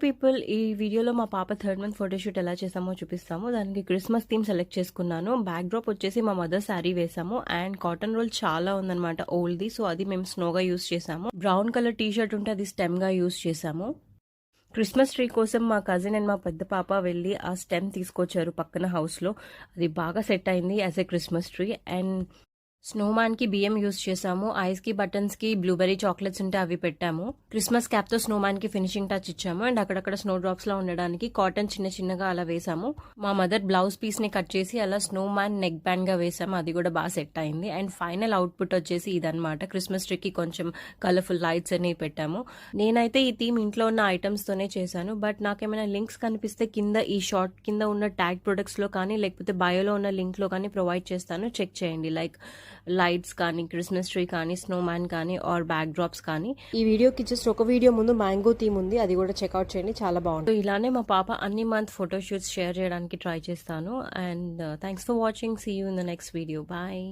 People ఈ వీడియోలో మా పాప థర్డ్ మంత్ ఫోటోషూట్ ఎలా చేసామో చూపిస్తాము. దానికి క్రిస్మస్ థీమ్ సెలెక్ట్ చేసుకున్నాను. బ్యాక్ డ్రాప్ వచ్చేసి మా మదర్ శారీ వేసాము అండ్ కాటన్ రోల్ చాలా ఉందన్నమాట ఓల్డ్ది. సో అది మేము స్నోగా యూస్ చేసాము. బ్రౌన్ కలర్ టీ షర్ట్ ఉంటే అది స్టెమ్ గా యూస్ చేసాము. క్రిస్మస్ ట్రీ కోసం మా కజిన్ అండ్ మా పెద్ద పాప వెళ్ళి ఆ స్టెమ్ తీసుకొచ్చారు పక్కన హౌస్ లో. అది బాగా సెట్ అయింది as a Christmas tree. And Snowman కి బియ్యం యూస్ చేసాము. ఐస్ కి బటన్స్ కి బ్లూబెర్రీ చాక్లెట్స్ ఉంటే అవి పెట్టాము. క్రిస్మస్ క్యాప్ తో స్నోమ్యాన్ కి ఫినిషింగ్ టచ్ ఇచ్చాము. అండ్ అక్కడక్కడ స్నో డ్రాప్స్ లా ఉండడానికి కాటన్ చిన్న చిన్నగా అలా వేసాము. మా మదర్ బ్లౌజ్ పీస్ ని కట్ చేసి అలా స్నోమ్యాన్ నెక్ బ్యాండ్ గా వేసాము. అది కూడా బాగా సెట్ అయింది. అండ్ ఫైనల్ అవుట్పుట్ వచ్చేసి ఇదన్నమాట. క్రిస్మస్ ట్రీకి కొంచెం కలర్ఫుల్ లైట్స్ అనేవి పెట్టాము. నేనైతే ఈ థీమ్ ఇంట్లో ఉన్న ఐటమ్స్ తోనే చేశాను. బట్ నాకేమైనా లింక్స్ కనిపిస్తే కింద ఈ షార్ట్ కింద ఉన్న ట్యాగ్ ప్రొడక్ట్స్ లో కానీ లేకపోతే బయోలో ఉన్న లింక్ లో కానీ ప్రొవైడ్ చేస్తాను. చెక్ చేయండి. లైక్ లైట్స్ కానీ, క్రిస్మస్ ట్రీ కానీ, స్నోమ్యాన్ కానీ ఆర్ బ్యాక్ డ్రాప్స్ కానీ. ఈ వీడియోకి జస్ట్ ఒక వీడియో ముందు మ్యాంగో థీమ్ ఉంది, అది కూడా చెక్అవుట్ చేయండి, చాలా బాగుంటుంది. ఇలానే మా పాప అన్ని మంత్ ఫోటోషూట్స్ షేర్ చేయడానికి ట్రై చేస్తాను. And thanks for watching. See you in the next video. Bye.